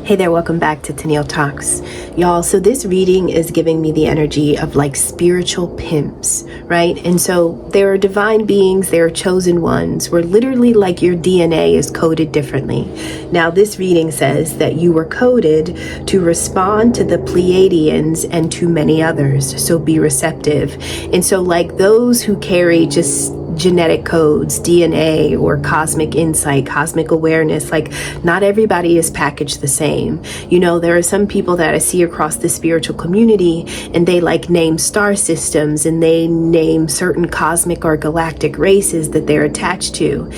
Hey there, welcome back to Tennille Talks. Y'all, so this reading is giving me the energy of like spiritual pimps, right? And so there are divine beings, there are chosen ones, where literally like your DNA is coded differently. Now, this reading says that you were coded to respond to the Pleiadians and to many others, so be receptive. And so like those who carry just genetic codes, DNA, or cosmic insight, cosmic awareness, like not everybody is packaged the same. You know, there are some people that I see across the spiritual community and they like name star systems and they name certain cosmic or galactic races that they're attached to.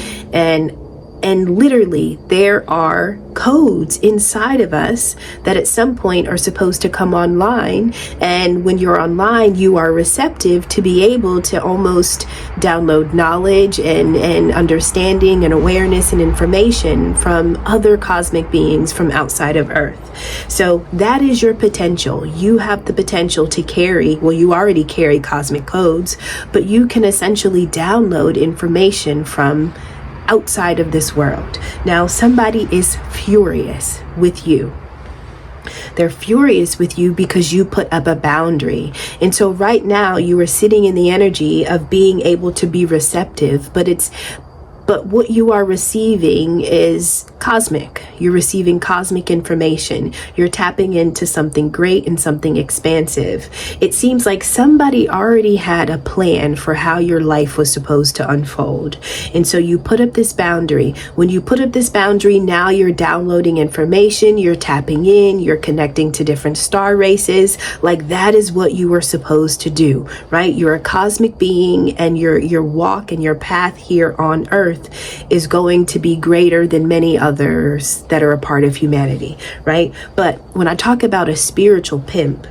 And literally there are codes inside of us that at some point are supposed to come online. And when you're online, you are receptive to be able to almost download knowledge and understanding and awareness and information from other cosmic beings from outside of Earth. So that is your potential. You have the potential to carry, well, you already carry cosmic codes, but you can essentially download information from outside of this world. Now, somebody is furious with you. They're furious with you because you put up a boundary. And so right now you are sitting in the energy of being able to be receptive, but what you are receiving is cosmic. You're receiving cosmic information. You're tapping into something great and something expansive. It seems like somebody already had a plan for how your life was supposed to unfold. And so you put up this boundary. When you put up this boundary, now you're downloading information, you're tapping in, you're connecting to different star races. Like that is what you were supposed to do, right? You're a cosmic being and your walk and your path here on Earth is going to be greater than many others that are a part of humanity, right? But when I talk about a spiritual pimp,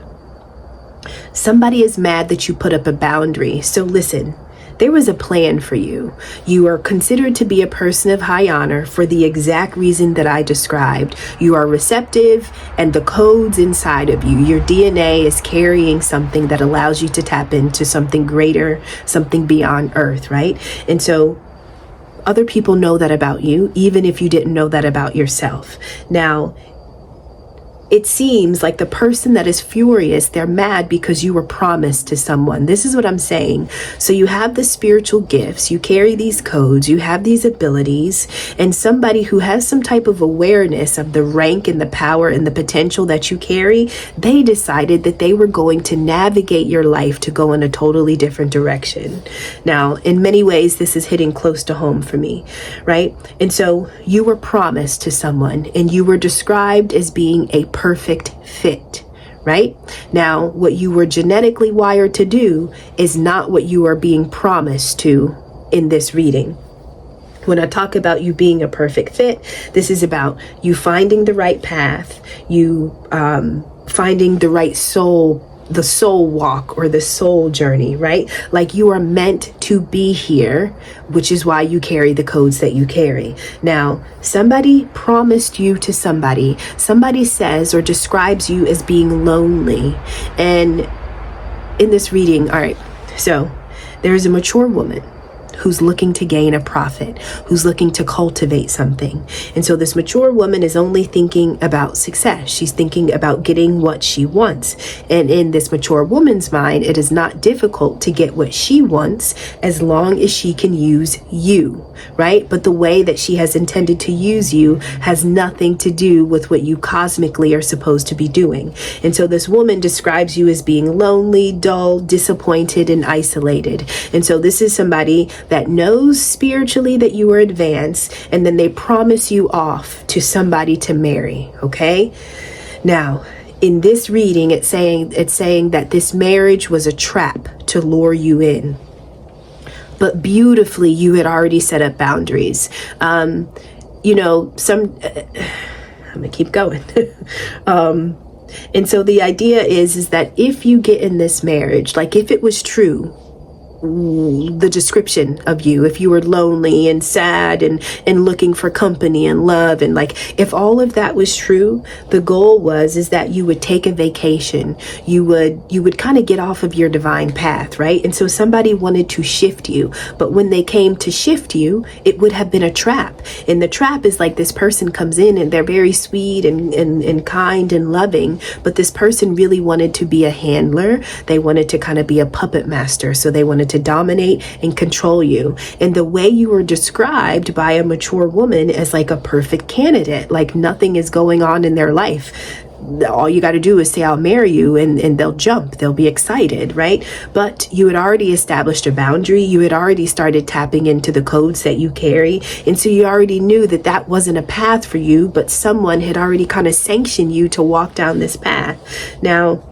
somebody is mad that you put up a boundary. So listen, there was a plan for you. You are considered to be a person of high honor for the exact reason that I described. You are receptive and the codes inside of you, your DNA is carrying something that allows you to tap into something greater, something beyond Earth, right? And so other people know that about you, even if you didn't know that about yourself. Now, it seems like the person that is furious, they're mad because you were promised to someone. This is what I'm saying. So you have the spiritual gifts, you carry these codes, you have these abilities, and somebody who has some type of awareness of the rank and the power and the potential that you carry, they decided that they were going to navigate your life to go in a totally different direction. Now, in many ways, this is hitting close to home for me, right? And so you were promised to someone and you were described as being a perfect fit, right? Now, what you were genetically wired to do is not what you are being promised to in this reading. When I talk about you being a perfect fit, this is about you finding the right path, you finding the right soul, the soul walk or the soul journey, right? Like you are meant to be here, which is why you carry the codes that you carry. Now, somebody promised you to somebody. Somebody says or describes you as being lonely. And in this reading, all right, so there is a mature woman who's looking to gain a profit, who's looking to cultivate something. And so this mature woman is only thinking about success. She's thinking about getting what she wants. And in this mature woman's mind, it is not difficult to get what she wants as long as she can use you, right? But the way that she has intended to use you has nothing to do with what you cosmically are supposed to be doing. And so this woman describes you as being lonely, dull, disappointed, and isolated. And so this is somebody that knows spiritually that you are advanced, and then they promise you off to somebody to marry, okay? Now, in this reading, it's saying that this marriage was a trap to lure you in. But beautifully, you had already set up boundaries. I'm gonna keep going. And so the idea is that if you get in this marriage, like if it was true, the description of you. If you were lonely and sad and looking for company and love, and like, if all of that was true, the goal is that you would take a vacation. You would kind of get off of your divine path, right? And so somebody wanted to shift you, but when they came to shift you, it would have been a trap. And the trap is like, this person comes in and they're very sweet and kind and loving, but this person really wanted to be a handler. They wanted to kind of be a puppet master. So they wanted to dominate and control you. And the way you were described by a mature woman as like a perfect candidate, like nothing is going on in their life. All you got to do is say, I'll marry you, and they'll jump, they'll be excited, right? But you had already established a boundary. You had already started tapping into the codes that you carry. And so you already knew that that wasn't a path for you, but someone had already kind of sanctioned you to walk down this path. Now,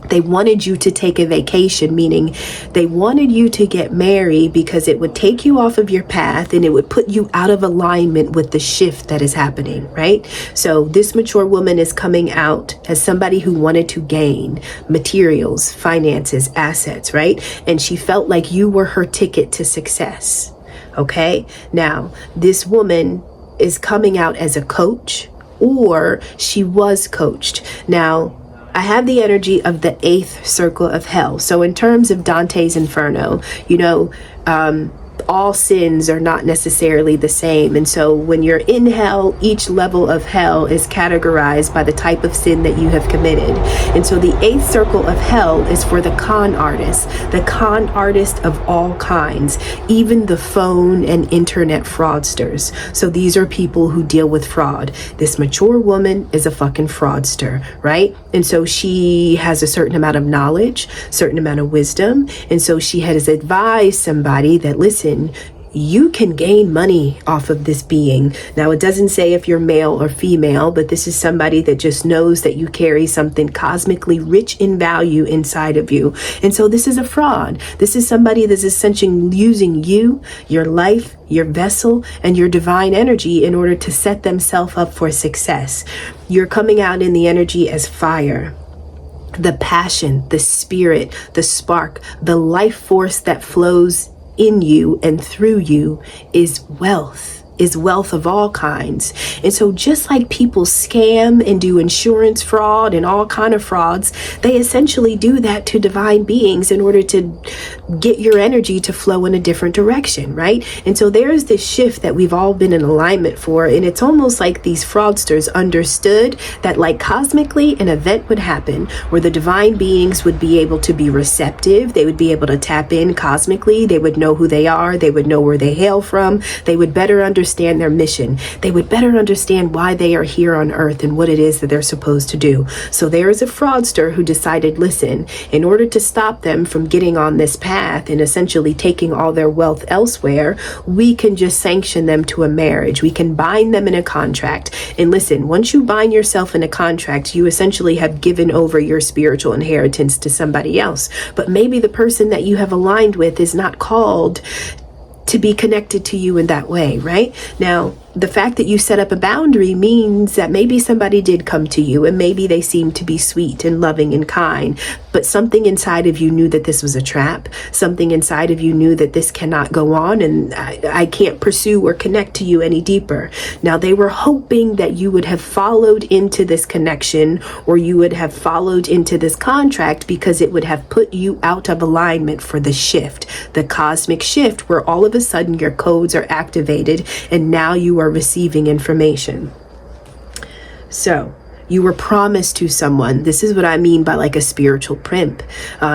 they wanted you to take a vacation, meaning they wanted you to get married because it would take you off of your path and it would put you out of alignment with the shift that is happening, right? So this mature woman is coming out as somebody who wanted to gain materials, finances, assets, right? And she felt like you were her ticket to success, okay? Now, this woman is coming out as a coach, or she was coached. Now, I have the energy of the 8th circle of hell. So in terms of Dante's Inferno, all sins are not necessarily the same. And so when you're in hell, each level of hell is categorized by the type of sin that you have committed. And so the 8th circle of hell is for the con artist of all kinds, even the phone and internet fraudsters. So these are people who deal with fraud. This mature woman is a fucking fraudster, right? And so she has a certain amount of knowledge, certain amount of wisdom. And so she has advised somebody that, listen, you can gain money off of this being. Now, it doesn't say if you're male or female, but this is somebody that just knows that you carry something cosmically rich in value inside of you. And so this is a fraud. This is somebody that's essentially using you, your life, your vessel, and your divine energy in order to set themselves up for success. You're coming out in the energy as fire. The passion, the spirit, the spark, the life force that flows in you and through you is wealth of all kinds. And so just like people scam and do insurance fraud and all kind of frauds, they essentially do that to divine beings in order to get your energy to flow in a different direction, right? And so there's this shift that we've all been in alignment for, and it's almost like these fraudsters understood that, like, cosmically an event would happen where the divine beings would be able to be receptive. They would be able to tap in cosmically. They would know who they are. They would know where they hail from. They would better understand their mission. They would better understand why they are here on earth and what it is that they're supposed to do. So there is a fraudster who decided, listen, in order to stop them from getting on this path and essentially taking all their wealth elsewhere, we can just sanction them to a marriage. We can bind them in a contract. And listen, once you bind yourself in a contract, you essentially have given over your spiritual inheritance to somebody else. But maybe the person that you have aligned with is not called to be connected to you in that way, right? Now, the fact that you set up a boundary means that maybe somebody did come to you and maybe they seemed to be sweet and loving and kind, but something inside of you knew that this was a trap. Something inside of you knew that this cannot go on and I can't pursue or connect to you any deeper. Now, they were hoping that you would have followed into this connection or you would have followed into this contract because it would have put you out of alignment for the shift, the cosmic shift where all of a sudden your codes are activated and now you are receiving information. So you were promised to someone. This is what I mean by like a spiritual primp.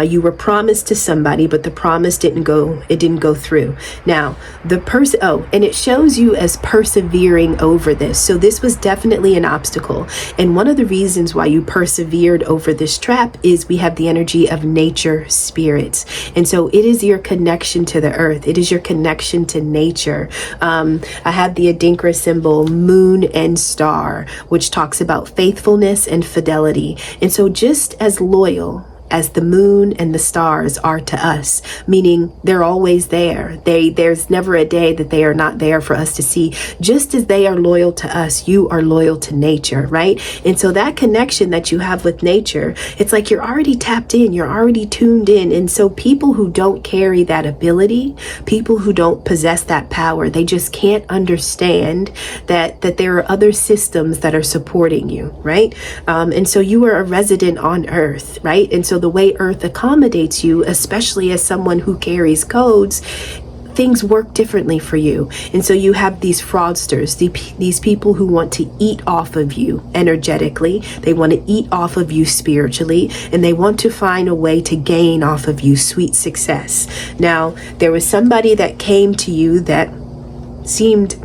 You were promised to somebody, but the promise didn't go through. Now, the person, and it shows you as persevering over this. So this was definitely an obstacle. And one of the reasons why you persevered over this trap is we have the energy of nature spirits. And so it is your connection to the earth. It is your connection to nature. I have the Adinkra symbol, moon and star, which talks about faithfulness and fidelity. And so just as loyal as the moon and the stars are to us, meaning they're always there. There's never a day that they are not there for us to see. Just as they are loyal to us, you are loyal to nature, right? And so that connection that you have with nature, it's like you're already tapped in, you're already tuned in. And so people who don't carry that ability, people who don't possess that power, they just can't understand that there are other systems that are supporting you, right? And so you are a resident on Earth, right? And so the way Earth accommodates you, especially as someone who carries codes, things work differently for you. And so you have these fraudsters, these people who want to eat off of you energetically, they want to eat off of you spiritually, and they want to find a way to gain off of you sweet success. Now, there was somebody that came to you that seemed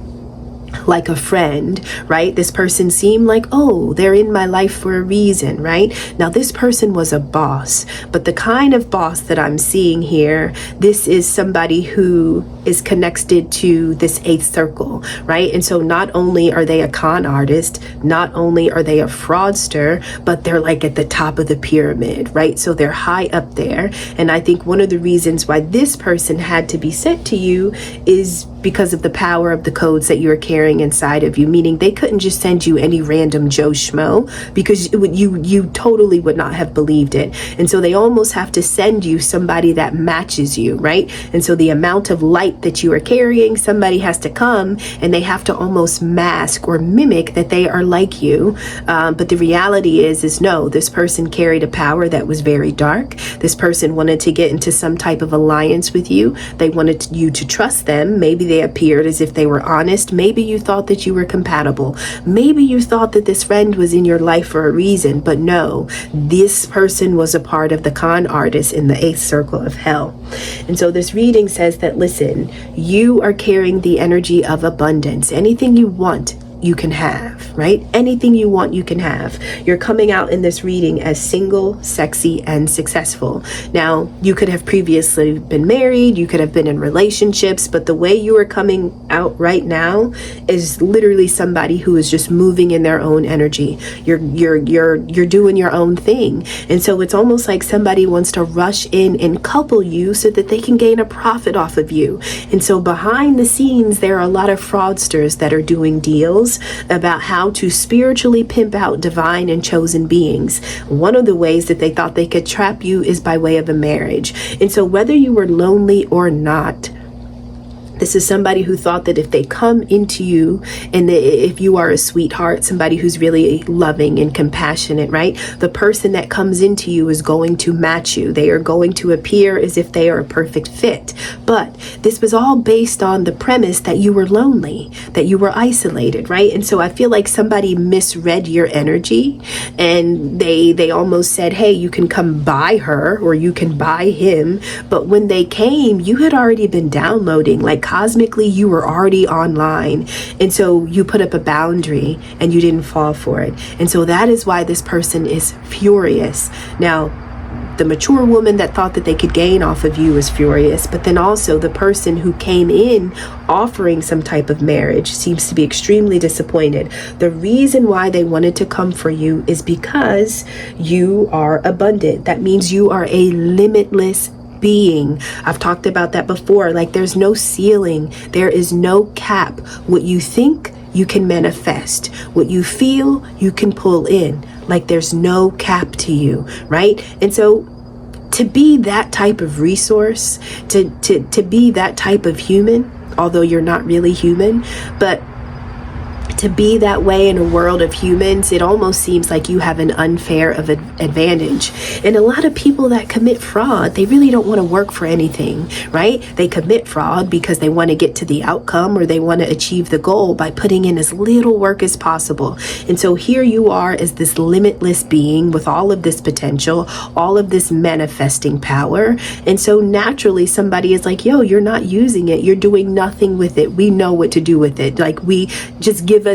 like a friend, right? This person seemed like, oh, they're in my life for a reason, right? Now, this person was a boss, but the kind of boss that I'm seeing here, this is somebody who is connected to this eighth circle, right? And so not only are they a con artist, not only are they a fraudster, but they're like at the top of the pyramid, right? So they're high up there. And I think one of the reasons why this person had to be sent to you is because of the power of the codes that you're carrying inside of you, meaning they couldn't just send you any random Joe Schmo, because you totally would not have believed it. And so they almost have to send you somebody that matches you, right? And so the amount of light that you are carrying, somebody has to come and they have to almost mask or mimic that they are like you. But the reality is no, this person carried a power that was very dark. This person wanted to get into some type of alliance with you. They wanted you to trust them. Maybe they appeared as if they were honest. Maybe you thought that you were compatible. Maybe you thought that this friend was in your life for a reason, but no, this person was a part of the con artist in the eighth circle of hell. And so this reading says that, listen, you are carrying the energy of abundance. Anything you want, you can have, right? Anything you want, you can have. You're coming out in this reading as single, sexy, and successful. Now, you could have previously been married, you could have been in relationships, but the way you are coming out right now is literally somebody who is just moving in their own energy. You're doing your own thing. And so it's almost like somebody wants to rush in and couple you so that they can gain a profit off of you. And so behind the scenes, there are a lot of fraudsters that are doing deals about how to spiritually pimp out divine and chosen beings. One of the ways that they thought they could trap you is by way of a marriage. And so whether you were lonely or not, this is somebody who thought that if they come into you, and if you are a sweetheart, somebody who's really loving and compassionate, right? The person that comes into you is going to match you. They are going to appear as if they are a perfect fit. But this was all based on the premise that you were lonely, that you were isolated, right? And so I feel like somebody misread your energy, and they almost said, hey, you can come buy her or you can buy him. But when they came, you had already been downloading, like cosmically, you were already online. And so you put up a boundary and you didn't fall for it. And so that is why this person is furious. Now, the mature woman that thought that they could gain off of you is furious, but then also the person who came in offering some type of marriage seems to be extremely disappointed. The reason why they wanted to come for you is because you are abundant. That means you are a limitless being. I've talked about that before. Like, there's no ceiling, there is no cap. What you think, you can manifest. What you feel, you can pull in. Like, there's no cap to you, right? And so to be that type of resource, to be that type of human, although you're not really human, but to be that way in a world of humans, it almost seems like you have an unfair of advantage. And a lot of people that commit fraud, they really don't want to work for anything, right? They commit fraud because they want to get to the outcome, or they want to achieve the goal by putting in as little work as possible. And so here you are as this limitless being with all of this potential, all of this manifesting power. And so naturally somebody is like, yo, you're not using it. You're doing nothing with it. We know what to do with it. Like, we just give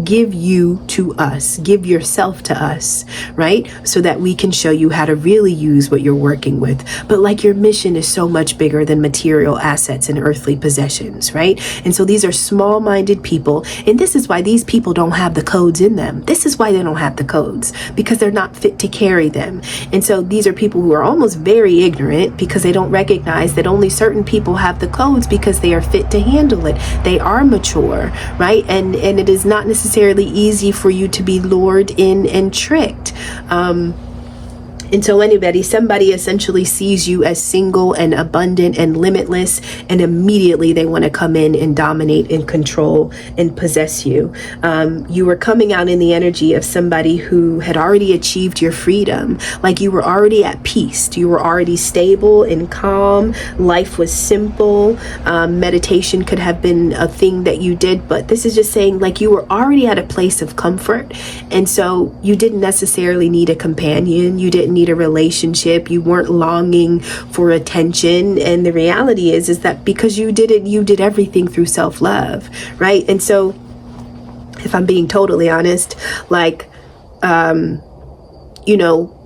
give you to us, give yourself to us, right? So that we can show you how to really use what you're working with. But like your mission is so much bigger than material assets and earthly possessions, right? And so these are small-minded people. And this is why these people don't have the codes in them. This is why they don't have the codes, because they're not fit to carry them. And so these are people who are almost very ignorant because they don't recognize that only certain people have the codes because they are fit to handle it. They are mature, right? And it is not necessarily easy for you to be lured in and tricked. Until somebody essentially sees you as single and abundant and limitless, and immediately they want to come in and dominate and control and possess you. You were coming out in the energy of somebody who had already achieved your freedom. Like you were already at peace. You were already stable and calm. Life was simple. Meditation could have been a thing that you did, but this is just saying like you were already at a place of comfort. And so you didn't necessarily need a companion. You didn't need a relationship. You weren't longing for attention. And the reality is that because you did it, you did everything through self-love, right? And so if I'm being totally honest, like,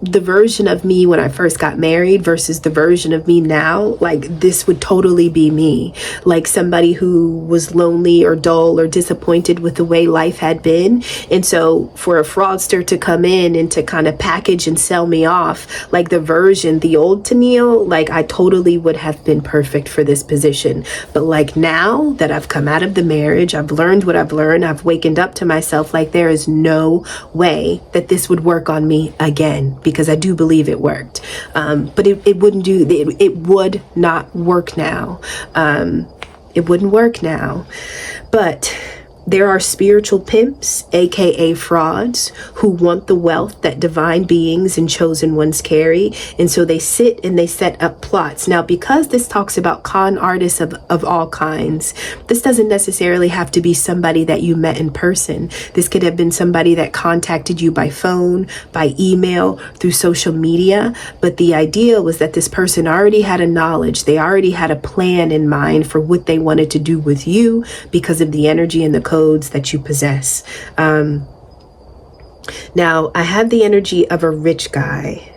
the version of me when I first got married versus the version of me now, like this would totally be me. Like somebody who was lonely or dull or disappointed with the way life had been. And so for a fraudster to come in and to kind of package and sell me off, like the old Tennille, like I totally would have been perfect for this position. But like now that I've come out of the marriage, I've learned what I've learned, I've wakened up to myself, like there is no way that this would work on me again, because I do believe it worked. But it would not work now. It wouldn't work now. But there are spiritual pimps, aka frauds, who want the wealth that divine beings and chosen ones carry. And so they sit and they set up plots. Now, because this talks about con artists of all kinds, this doesn't necessarily have to be somebody that you met in person. This could have been somebody that contacted you by phone, by email, through social media. But the idea was that this person already had a knowledge. They already had a plan in mind for what they wanted to do with you because of the energy and the codes that you possess. Now, I have the energy of a rich guy.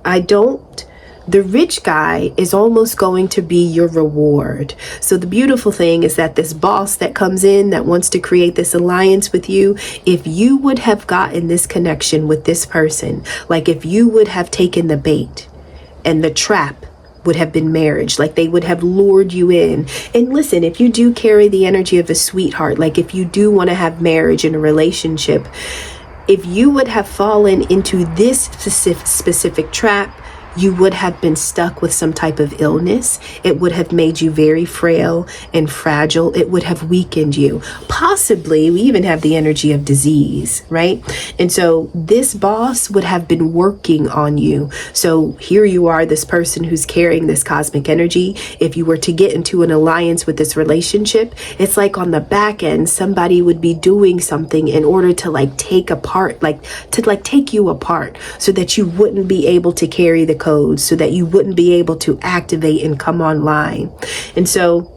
The rich guy is almost going to be your reward. So the beautiful thing is that this boss that comes in that wants to create this alliance with you, if you would have gotten this connection with this person, like if you would have taken the bait and the trap would have been marriage, like they would have lured you in. And listen, if you do carry the energy of a sweetheart, like if you do want to have marriage in a relationship, if you would have fallen into this specific trap, you would have been stuck with some type of illness. It would have made you very frail and fragile. It would have weakened you. Possibly, we even have the energy of disease, right? And so this boss would have been working on you. So here you are, this person who's carrying this cosmic energy. If you were to get into an alliance with this relationship, it's like on the back end, somebody would be doing something in order to take you apart so that you wouldn't be able to carry the codes, so that you wouldn't be able to activate and come online. And so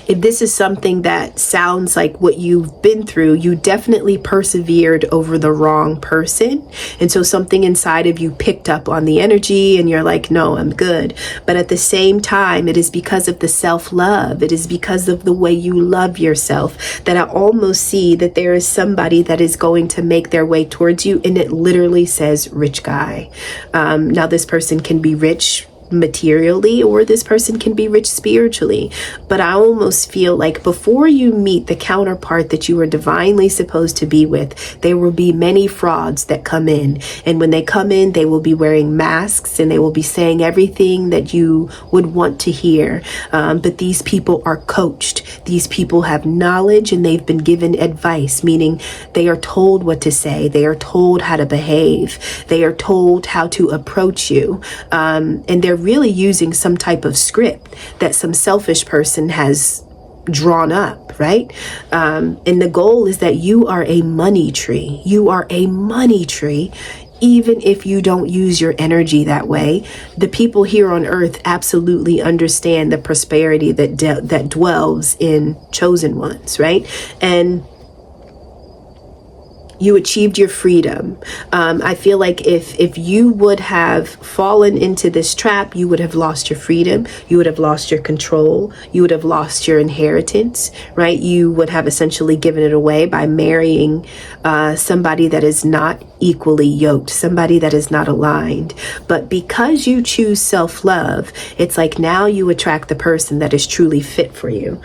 if this is something that sounds like what you've been through, you definitely persevered over the wrong person. And so something inside of you picked up on the energy and you're like, no, I'm good. But at the same time, it is because of the self-love. It is because of the way you love yourself that I almost see that there is somebody that is going to make their way towards you. And it literally says rich guy. Now this person can be rich materially, or this person can be rich spiritually. But I almost feel like before you meet the counterpart that you are divinely supposed to be with, there will be many frauds that come in. And when they come in, they will be wearing masks and they will be saying everything that you would want to hear. But these people are coached. These people have knowledge and they've been given advice, meaning they are told what to say. They are told how to behave. They are told how to approach you. And they're really using some type of script that some selfish person has drawn up, right? And the goal is that you are a money tree. You are a money tree. even if you don't use your energy that way, the people here on earth absolutely understand the prosperity that dwells in chosen ones, right? And you achieved your freedom. I feel like if you would have fallen into this trap, you would have lost your freedom. You would have lost your control. You would have lost your inheritance, right? You would have essentially given it away by marrying somebody that is not equally yoked, somebody that is not aligned. But because you choose self-love, it's like now you attract the person that is truly fit for you.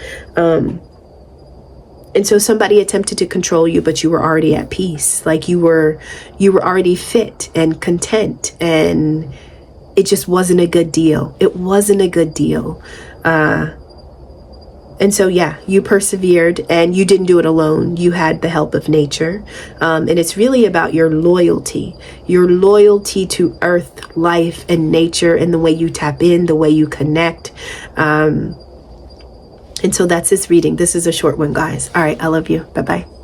And so somebody attempted to control you, but you were already at peace. Like you were already fit and content, and it just wasn't a good deal. It wasn't a good deal. And so, yeah, you persevered, and you didn't do it alone. You had the help of nature. And it's really about your loyalty to earth, life, and nature, and the way you tap in, the way you connect. And so that's this reading. This is a short one, guys. All right. I love you. Bye-bye.